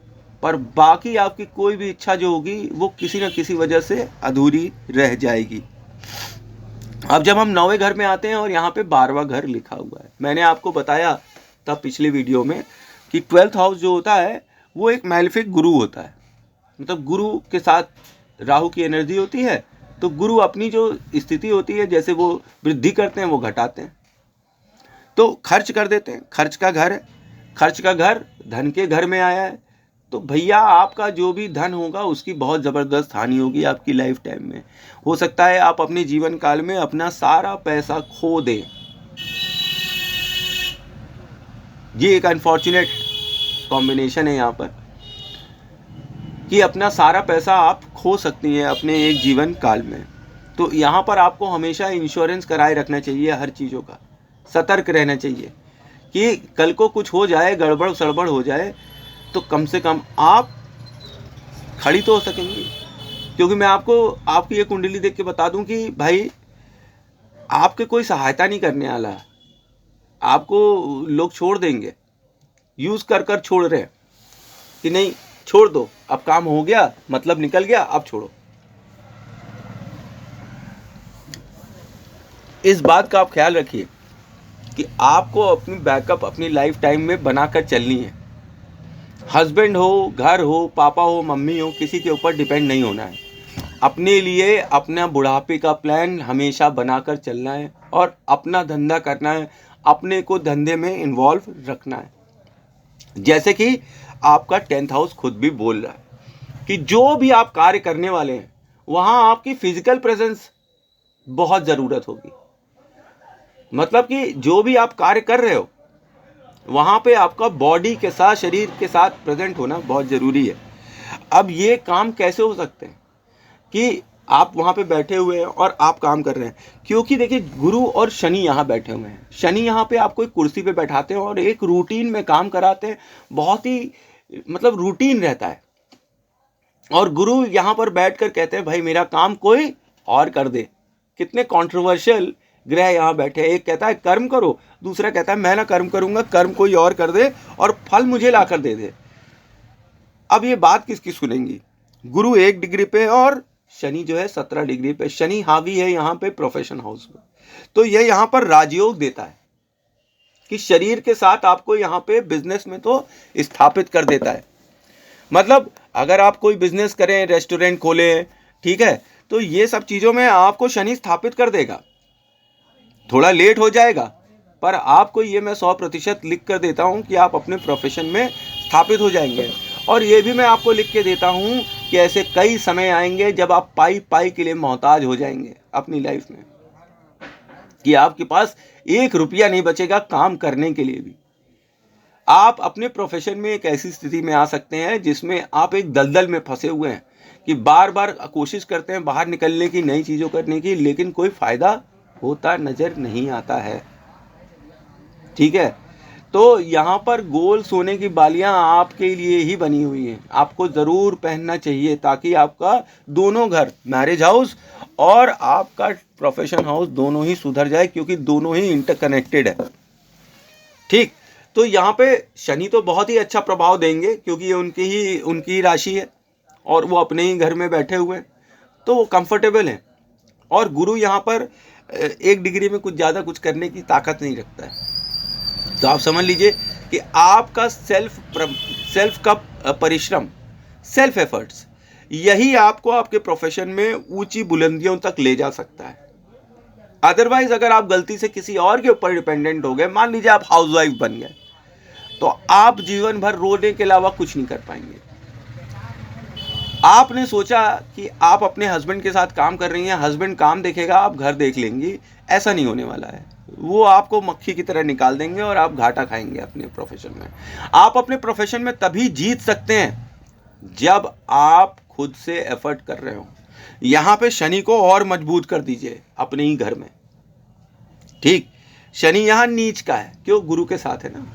पर बाकी आपकी कोई भी इच्छा जो होगी वो किसी न किसी वजह से अधूरी रह जाएगी। अब जब हम 9वें घर में आते हैं और यहाँ पे 12वां घर लिखा हुआ है, मैंने आपको बताया था पिछले वीडियो में कि 12th हाउस जो होता है वो एक मैलेफिक गुरु होता है, मतलब गुरु के साथ राहु की एनर्जी होती है। तो गुरु अपनी जो स्थिति होती है, जैसे वो वृद्धि करते हैं वो घटाते हैं, तो खर्च कर देते हैं। खर्च का घर है, खर्च का घर धन के घर में आया है, तो भैया आपका जो भी धन होगा उसकी बहुत ज़बरदस्त हानि होगी आपकी लाइफ टाइम में। हो सकता है आप अपने जीवन काल में अपना सारा पैसा खो दें। ये एक अनफॉर्चुनेट कॉम्बिनेशन है यहाँ पर कि अपना सारा पैसा आप खो सकती हैं अपने एक जीवन काल में। तो यहाँ पर आपको हमेशा इंश्योरेंस कराए रखना चाहिए, हर चीज़ों का सतर्क रहना चाहिए कि कल को कुछ हो जाए, गड़बड़ सड़बड़ हो जाए, तो कम से कम आप खड़ी तो हो सकेंगी। क्योंकि मैं आपको आपकी ये कुंडली देख के बता दूं कि भाई आपके कोई सहायता नहीं करने वाला, आपको लोग छोड़ देंगे, यूज़ कर कर छोड़ रहे हैं कि नहीं छोड़ दो, अब काम हो गया, मतलब निकल गया, अब छोड़ो। इस बात का आप ख्याल रखिए कि आपको अपनी बैकअप अपनी लाइफ टाइम में बनाकर चलनी है। हस्बैंड हो, घर हो, पापा हो, मम्मी हो, किसी के ऊपर डिपेंड नहीं होना है। अपने लिए अपना बुढ़ापे का प्लान हमेशा बनाकर चलना है और अपना धंधा करना है, अपने को धंधे में इन्वॉल्व रखना है। जैसे कि आपका 10th हाउस खुद भी बोल रहा है कि जो भी आप कार्य करने वाले हैं वहाँ आपकी फिजिकल प्रेजेंस बहुत ज़रूरत होगी। मतलब कि जो भी आप कार्य कर रहे हो वहाँ पे आपका बॉडी के साथ, शरीर के साथ प्रेजेंट होना बहुत ज़रूरी है। अब ये काम कैसे हो सकते हैं कि आप वहाँ पे बैठे हुए हैं और आप काम कर रहे हैं, क्योंकि देखिए गुरु और शनि यहाँ बैठे हुए हैं। शनि यहाँ पे आपको एक कुर्सी पे बैठाते हैं और एक रूटीन में काम कराते हैं, बहुत ही मतलब रूटीन रहता है। और गुरु यहाँ पर बैठकर कहते हैं भाई मेरा काम कोई और कर दे। कितने कंट्रोवर्शियल ग्रह यहाँ बैठे हैं। एक कहता है कर्म करो, दूसरा कहता है मैं ना कर्म करूंगा, कर्म कोई और कर दे और फल मुझे ला कर दे दे। अब ये बात किसकी सुनेंगी? गुरु 1 डिग्री पे और शनि जो है 17 डिग्री पे। शनि हावी है यहाँ पे प्रोफेशन हाउस में, तो ये यहाँ पर राजयोग देता है कि शरीर के साथ आपको यहाँ पे बिजनेस में तो स्थापित कर देता है। मतलब अगर आप कोई बिजनेस करें, रेस्टोरेंट खोलें, ठीक है, तो ये सब चीजों में आपको शनि स्थापित कर देगा। थोड़ा लेट हो जाएगा, पर आपको ये मैं 100% लिख कर देता हूं कि आप अपने प्रोफेशन में स्थापित हो जाएंगे। और ये भी मैं आपको लिख के देता हूं कि ऐसे कई समय आएंगे जब आप पाई पाई के लिए मोहताज हो जाएंगे अपनी लाइफ में, कि आपके पास 1 रुपया नहीं बचेगा काम करने के लिए भी। आप अपने प्रोफेशन में एक ऐसी स्थिति में आ सकते हैं जिसमें आप एक दलदल में फंसे हुए हैं कि बार बार कोशिश करते हैं बाहर निकलने की, नई चीज़ों करने की, लेकिन कोई फायदा होता नजर नहीं आता है। ठीक है, तो यहाँ पर गोल सोने की बालियाँ आपके लिए ही बनी हुई हैं, आपको ज़रूर पहनना चाहिए ताकि आपका दोनों घर, मैरिज हाउस और आपका प्रोफेशन हाउस, दोनों ही सुधर जाए, क्योंकि दोनों ही इंटरकनेक्टेड है। ठीक, तो यहाँ पे शनि तो बहुत ही अच्छा प्रभाव देंगे क्योंकि ये उनकी राशि है और वो अपने ही घर में बैठे हुए हैं, तो वो कंफर्टेबल हैं। और गुरु यहाँ पर 1 डिग्री में कुछ ज़्यादा कुछ करने की ताकत नहीं रखता है। तो आप समझ लीजिए कि आपका सेल्फ का परिश्रम, सेल्फ एफर्ट्स, यही आपको आपके प्रोफेशन में ऊंची बुलंदियों तक ले जा सकता है। अदरवाइज अगर आप गलती से किसी और के ऊपर डिपेंडेंट हो गए, मान लीजिए आप हाउसवाइफ बन गए, तो आप जीवन भर रोने के अलावा कुछ नहीं कर पाएंगे। आपने सोचा कि आप अपने हस्बैंड के साथ काम कर रही हैं, हस्बैंड काम देखेगा, आप घर देख लेंगी, ऐसा नहीं होने वाला है। वो आपको मक्खी की तरह निकाल देंगे और आप घाटा खाएंगे अपने प्रोफेशन में। आप अपने प्रोफेशन में तभी जीत सकते हैं जब आप खुद से एफर्ट कर रहे हो। यहाँ पे शनि को और मजबूत कर दीजिए अपने ही घर में। ठीक, शनि यहाँ नीच का है, क्यों? गुरु के साथ है ना,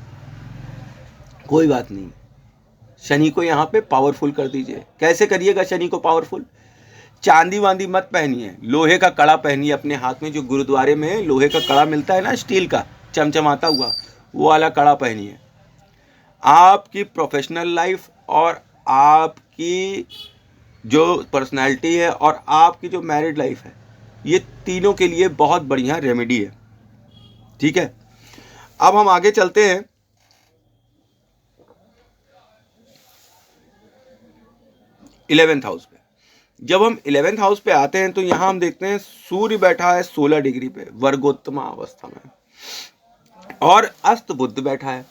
कोई बात नहीं, शनि को यहाँ पे पावरफुल कर दीजिए। कैसे करिएगा शनि को पावरफुल? चांदी वांदी मत पहनिए, लोहे का कड़ा पहनिए अपने हाथ में। जो गुरुद्वारे में लोहे का कड़ा मिलता है ना, स्टील का चमचमाता हुआ, वो वाला कड़ा पहनिए। आपकी प्रोफेशनल लाइफ और आपकी जो पर्सनालिटी है और आपकी जो मैरिड लाइफ है, ये तीनों के लिए बहुत बढ़िया रेमेडी है। ठीक है, अब हम आगे चलते हैं। इलेवेंथ हाउस पे। जब हम 11th हाउस पे आते हैं तो यहां हम देखते हैं सूर्य बैठा है 16 डिग्री पे वर्गोत्तमा अवस्था में, और अस्त बुध बैठा है,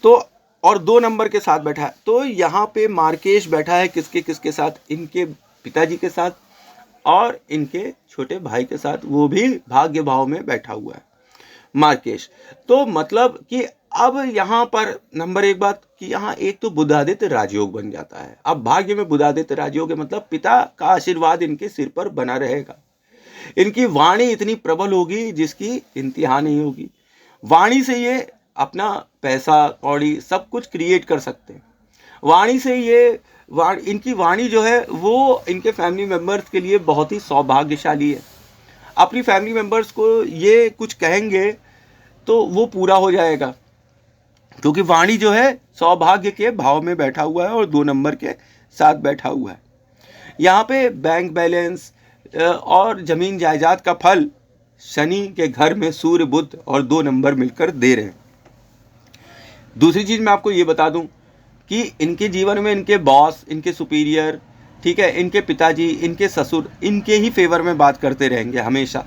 तो और 2 नंबर के साथ बैठा है। तो यहाँ पे मार्केश बैठा है किसके साथ? इनके पिताजी के साथ और इनके छोटे भाई के साथ, वो भी भाग्य भाव में बैठा हुआ है मार्केश। तो मतलब कि अब यहाँ पर नंबर 1 बात कि यहाँ एक तो बुधादित्य राजयोग बन जाता है। अब भाग्य में बुधादित्य राजयोग है, मतलब पिता का आशीर्वाद इनके सिर पर बना रहेगा। इनकी वाणी इतनी प्रबल होगी जिसकी इंतहा नहीं होगी। वाणी से ये अपना पैसा कौड़ी सब कुछ क्रिएट कर सकते हैं। वाणी से ये इनकी वाणी जो है वो इनके फैमिली मेंबर्स के लिए बहुत ही सौभाग्यशाली है। अपनी फैमिली मेंबर्स को ये कुछ कहेंगे तो वो पूरा हो जाएगा, क्योंकि वाणी जो है सौभाग्य के भाव में बैठा हुआ है और 2 नंबर के साथ बैठा हुआ है। यहाँ पे बैंक बैलेंस और जमीन जायदाद का फल शनि के घर में सूर्य बुध और 2 नंबर मिलकर दे रहे हैं। दूसरी चीज मैं आपको ये बता दूं कि इनके जीवन में इनके बॉस, इनके सुपीरियर, ठीक है, इनके पिताजी, इनके ससुर, इनके ही फेवर में बात करते रहेंगे हमेशा।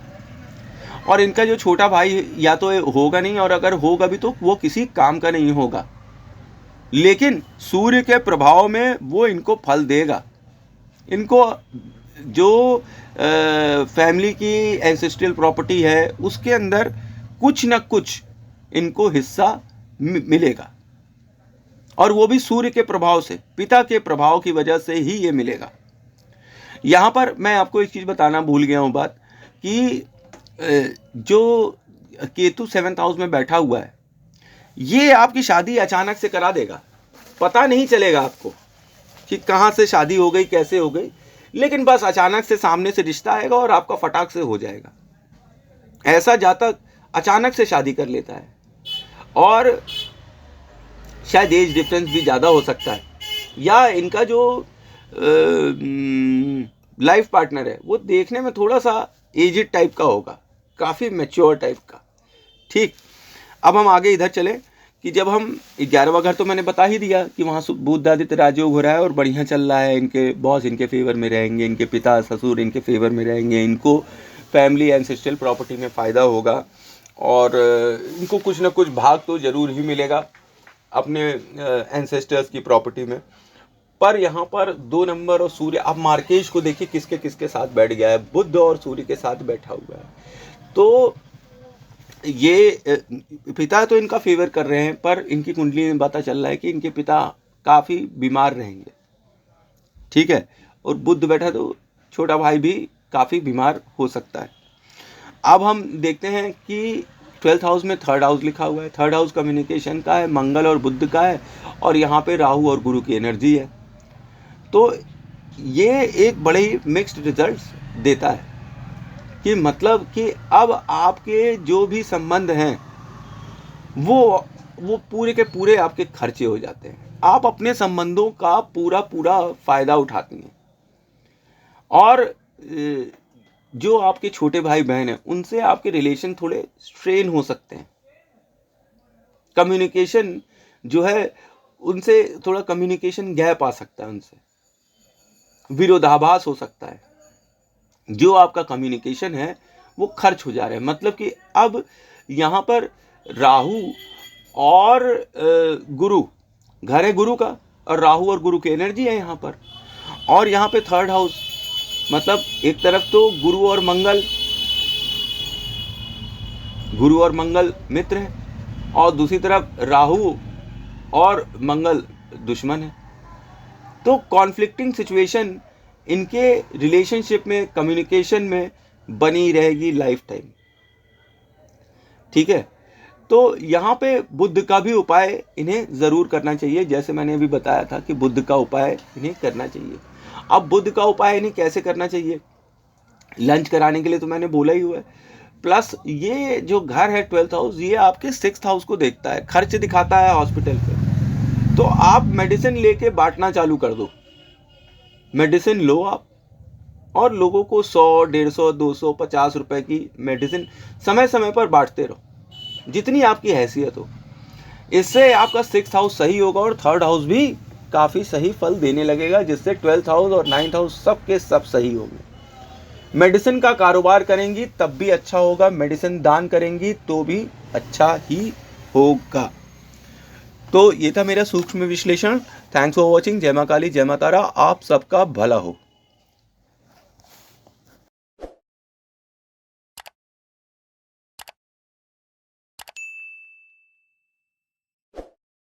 और इनका जो छोटा भाई या तो होगा नहीं, और अगर होगा भी तो वो किसी काम का नहीं होगा, लेकिन सूर्य के प्रभाव में वो इनको फल देगा। इनको जो फैमिली की एंसेस्ट्रल प्रॉपर्टी है उसके अंदर कुछ न कुछ इनको हिस्सा मिलेगा, और वो भी सूर्य के प्रभाव से, पिता के प्रभाव की वजह से ही ये मिलेगा। यहाँ पर मैं आपको एक चीज़ बताना भूल गया हूँ बात, कि जो केतु 7th हाउस में बैठा हुआ है, ये आपकी शादी अचानक से करा देगा। पता नहीं चलेगा आपको कि कहाँ से शादी हो गई, कैसे हो गई, लेकिन बस अचानक से सामने से रिश्ता आएगा और आपका फटाक से हो जाएगा। ऐसा जातक अचानक से शादी कर लेता है, और शायद एज डिफरेंस भी ज़्यादा हो सकता है, या इनका जो लाइफ पार्टनर है वो देखने में थोड़ा सा एजिड टाइप का होगा, काफ़ी मैच्योर टाइप का। ठीक, अब हम आगे इधर चले कि जब हम 11वां घर तो मैंने बता ही दिया कि वहाँ बुध आदित्य राजयोग हो रहा है और बढ़िया चल रहा है, इनके बॉस इनके फेवर में रहेंगे, इनके पिता ससुर इनके फेवर में रहेंगे, इनको फैमिली एंसेस्ट्रल प्रॉपर्टी में फ़ायदा होगा, और इनको कुछ ना कुछ भाग तो ज़रूर ही मिलेगा अपने एंसेस्टर्स की प्रॉपर्टी में। पर यहाँ पर 2 नंबर और सूर्य, अब मार्केज को देखिए किसके किसके साथ बैठ गया है, बुध और सूर्य के साथ बैठा हुआ है। तो ये पिता तो इनका फेवर कर रहे हैं, पर इनकी कुंडली में पता चल रहा है कि इनके पिता काफ़ी बीमार रहेंगे। ठीक है, और बुध बैठा तो छोटा भाई भी काफ़ी बीमार हो सकता है। अब हम देखते हैं कि 12th हाउस में 3rd हाउस लिखा हुआ है। 3rd हाउस कम्युनिकेशन का है, मंगल और बुध का है, और यहाँ पे राहु और गुरु की एनर्जी है। तो ये एक बड़े ही मिक्स्ड रिजल्ट्स देता है, कि मतलब कि अब आपके जो भी संबंध हैं वो पूरे के पूरे आपके खर्चे हो जाते हैं। आप अपने संबंधों का पूरा फ़ायदा उठाती हैं, और जो आपके छोटे भाई बहन हैं उनसे आपके रिलेशन थोड़े स्ट्रेन हो सकते हैं। कम्युनिकेशन जो है उनसे थोड़ा कम्युनिकेशन गैप आ सकता है, उनसे विरोधाभास हो सकता है। जो आपका कम्युनिकेशन है वो खर्च हो जा रहा है। मतलब कि अब यहाँ पर राहु और गुरु, घर है गुरु का, और राहु और गुरु की एनर्जी है यहाँ पर, और यहाँ पे 3rd हाउस, मतलब एक तरफ तो गुरु और मंगल मित्र हैं, और दूसरी तरफ राहु और मंगल दुश्मन है। तो कॉन्फ्लिक्टिंग सिचुएशन इनके रिलेशनशिप में, कम्युनिकेशन में बनी रहेगी लाइफ टाइम। ठीक है, तो यहाँ पे बुध का भी उपाय इन्हें ज़रूर करना चाहिए, जैसे मैंने अभी बताया था कि बुध का उपाय इन्हें करना चाहिए। अब बुध का उपाय इन्हें कैसे करना चाहिए, लंच कराने के लिए तो मैंने बोला ही हुआ है, प्लस ये जो घर है 12th हाउस, ये आपके 6th हाउस को देखता है, खर्च दिखाता है हॉस्पिटल पे। तो आप मेडिसिन लेके बांटना चालू कर दो, मेडिसिन लो आप, और लोगों को 100, 150, 200, 50 रुपए की मेडिसिन समय समय पर बांटते रहो, जितनी आपकी हैसियत हो। इससे आपका 6th हाउस सही होगा, और 3rd हाउस भी काफ़ी सही फल देने लगेगा, जिससे 12th हाउस और 9th हाउस सब के सब सही होंगे। मेडिसिन का कारोबार करेंगी तब भी अच्छा होगा, मेडिसिन दान करेंगी तो भी अच्छा ही होगा। तो ये था मेरा सूक्ष्म विश्लेषण। Thanks for watching. जय मां काली, जय मां तारा, आप सबका भला हो।